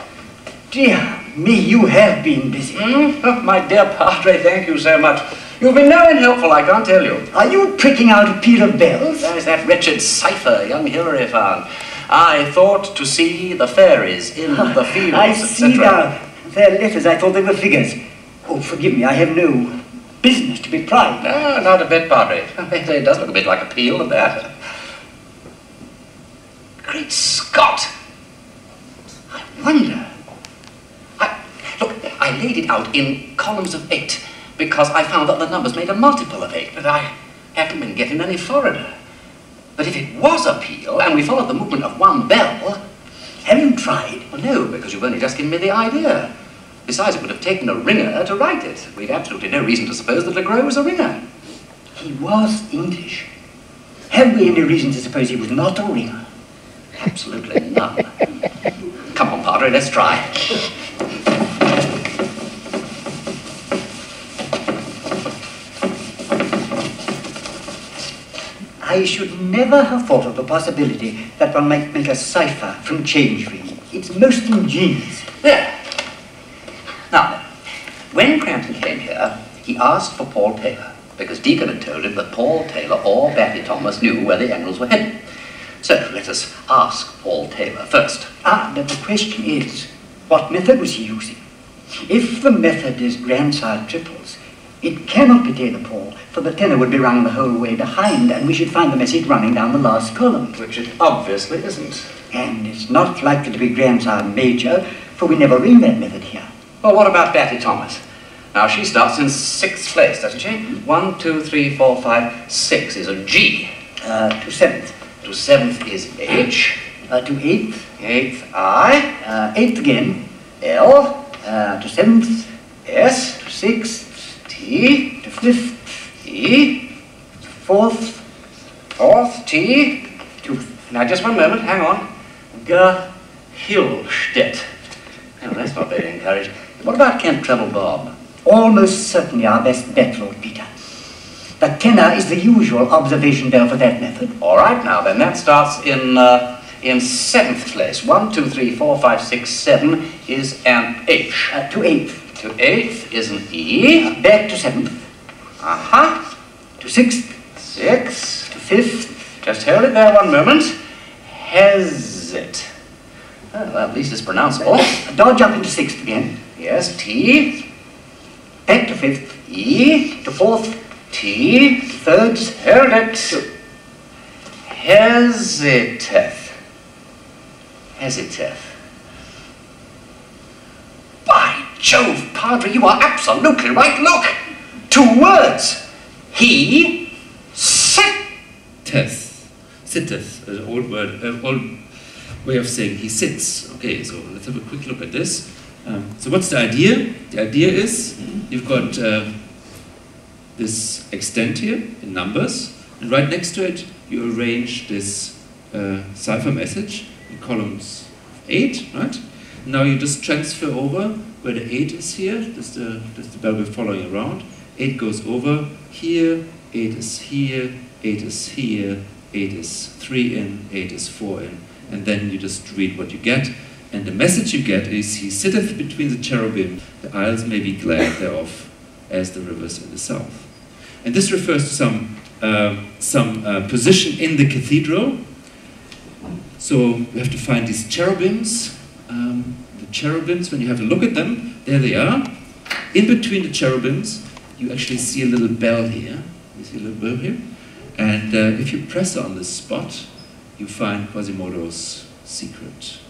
Dear me, you have been busy. Oh, my dear Padre, thank you so much. You've been no end helpful, I can't tell you. Are you pricking out a peal of bells? There's that wretched cipher young Hilary found. I thought to see the fairies in the fields, I see etc. now. Their letters, I thought they were figures. Oh, forgive me, I have no business to be prying. No, not a bit, Padre. It does look a bit like a peel at that. Great Scott! I wonder. Look, I laid it out in columns of 8 because I found that the numbers made a multiple of 8, but I haven't been getting any further. But if it was a peel and we followed the movement of one bell, Haven't you tried? well, no, because you've only just given me the idea. Besides, it would have taken a ringer to write it. We've absolutely no reason to suppose that Legros was a ringer. He was English. Have we any reason to suppose he was not a ringer? Absolutely none. Come on, Padre, let's try. I should never have thought of the possibility that one might make a cipher from change ring. It's most ingenious. There. Now, when Crampton came here, he asked for Paul Taylor, because Deacon had told him that Paul Taylor or Batty Thomas knew where the emeralds were hidden. So let us ask Paul Taylor first. But the question is, what method was he using? If the method is grandsire triples, it cannot be Taylor Paul, for the tenor would be rung the whole way behind, and we should find the message running down the last column. Which it obviously isn't. And it's not likely to be grandsire major, for we never ring that method here. Well, what about Batty Thomas? Now, she starts in 6th place, doesn't she? 1, 2, 3, 4, 5, 6 is a G. To 7th. To 7th is H. To 8th. 8th, I. 8th again. L. To 7th. S. To 6th. T. To 5th. E. 4th. 4th, T. To Now, just one moment, hang on. Hilstedt. Oh, that's not very encouraging. What about Kent Treble Bob? almost certainly our best bet, Lord Peter. The tenor is the usual observation bell for that method. All right, now then, that starts in 7th place. 1, 2, 3, 4, 5, 6, 7 is an H. To 8th. To 8th is an E. Back to 7th. Uh-huh. To 6th. 6. To 5th. Just hold it there one moment. Hezit. Well, at least it's pronounceable. Dodge up into 6th again. Yes, T. Back to 5th. E. To 4th. T. To 3rd. Hold it. Hesiteth. Hesiteth. By Jove, Padre, you are absolutely right. Look! 2 words. He Teth. Sitteth, an old word, old way of saying he sits. Okay, so let's have a quick look at this. So what's the idea? The idea is you've got this extent here in numbers, and right next to it you arrange this cipher message in columns 8, right? Now you just transfer over where the 8 is here. That's the bell we're following around. 8 goes over here, 8 is here, 8 is here, 8 is 3 in, 8 is 4 in, and then you just read what you get. And the message you get is, he sitteth between the cherubim, the isles may be glad thereof, as the rivers in the south. And this refers to some position in the cathedral. So you have to find these cherubims. The cherubims, when you have a look at them, there they are. In between the cherubims, you actually see a little bell here. You see a little bell here? And if you press on this spot, you find Quasimodo's secret.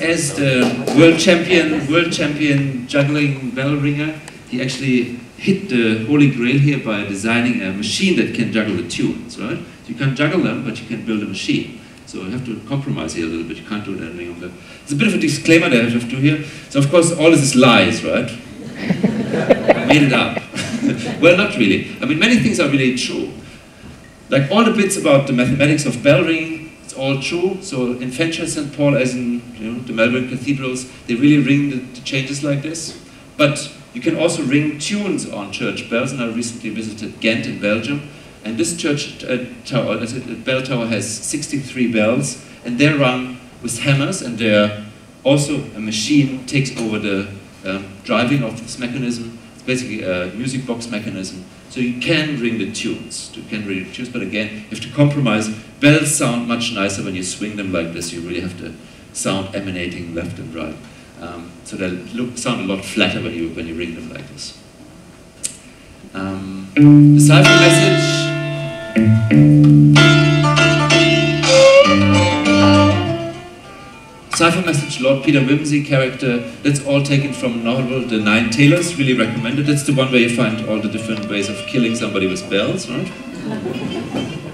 as the world champion juggling bell ringer, he actually hit the holy grail here by designing a machine that can juggle the tunes, right? You can juggle them, but you can build a machine. So you have to compromise here a little bit. You can't do that any longer. There's a bit of a disclaimer that I have to do here. So of course, all this is lies, right? I made it up. Well, not really. I mean, many things are really true. Like all the bits about the mathematics of bell ringing, it's all true. So in Fenchurch, St. Paul, as in the Melbourne cathedrals, they really ring the changes like this. But you can also ring tunes on church bells, and I recently visited Ghent in Belgium. And this church tower, bell tower, has 63 bells, and they're rung with hammers, and they're also a machine takes over the driving of this mechanism. It's basically a music box mechanism. So you can ring the tunes. You can ring the tunes, but again, you have to compromise. Bells sound much nicer when you swing them like this. You really have to sound emanating left and right. So they sound a lot flatter when you ring them like this. The cipher message. Cipher message, Lord Peter Wimsey character, that's all taken from a novel, The Nine Tailors, really recommended. That's the one where you find all the different ways of killing somebody with bells, right?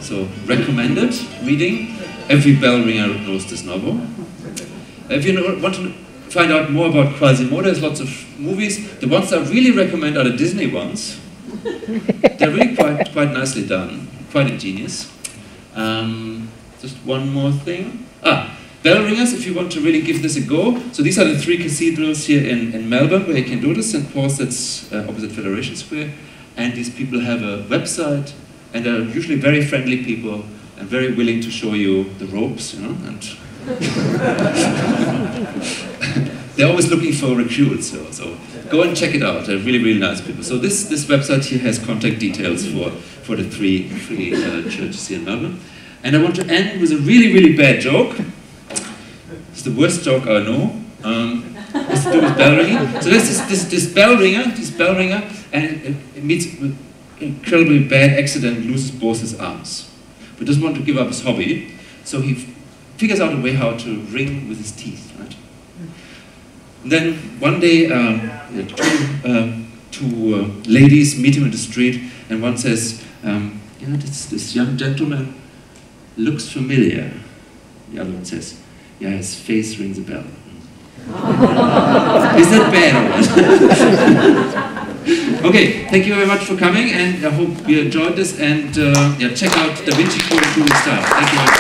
So, recommended reading. Every bell ringer knows this novel. If you want to find out more about Quasimodo, there's lots of movies. The ones I really recommend are the Disney ones. They're really quite nicely done, quite ingenious. Just one more thing. Bell ringers, if you want to really give this a go. So these are the 3 cathedrals here in Melbourne where you can do this. St. Paul's, that's opposite Federation Square. And these people have a website, and they're usually very friendly people and very willing to show you the ropes, and they're always looking for recruits. So go and check it out. They're really, really nice people. So this website here has contact details for the 3 churches here in Melbourne. And I want to end with a really, really bad joke. It's the worst joke I know. It's to do with bell ringing. So there's this bell ringer, and it meets with incredibly bad accident, loses both his arms, but doesn't want to give up his hobby. So he figures out a way how to ring with his teeth, right? And then one day, two ladies meet him in the street, and one says, this young gentleman looks familiar. The other one says, yeah, his face rings a bell. Is that bad or what? Okay, thank you very much for coming, and I hope you enjoyed this, and check out Da Vinci Code in 2 weeks' time. Thank you very much.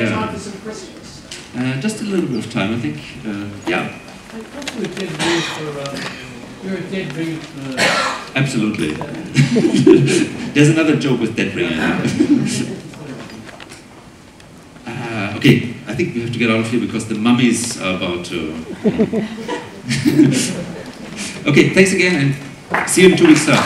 Time for some questions? Just a little bit of time, I think. Yeah. You're a dead ringer. Absolutely. There's another joke with dead ringer. Okay, I think we have to get out of here because the mummies are about to... Okay, thanks again, and see you in 2 weeks' time.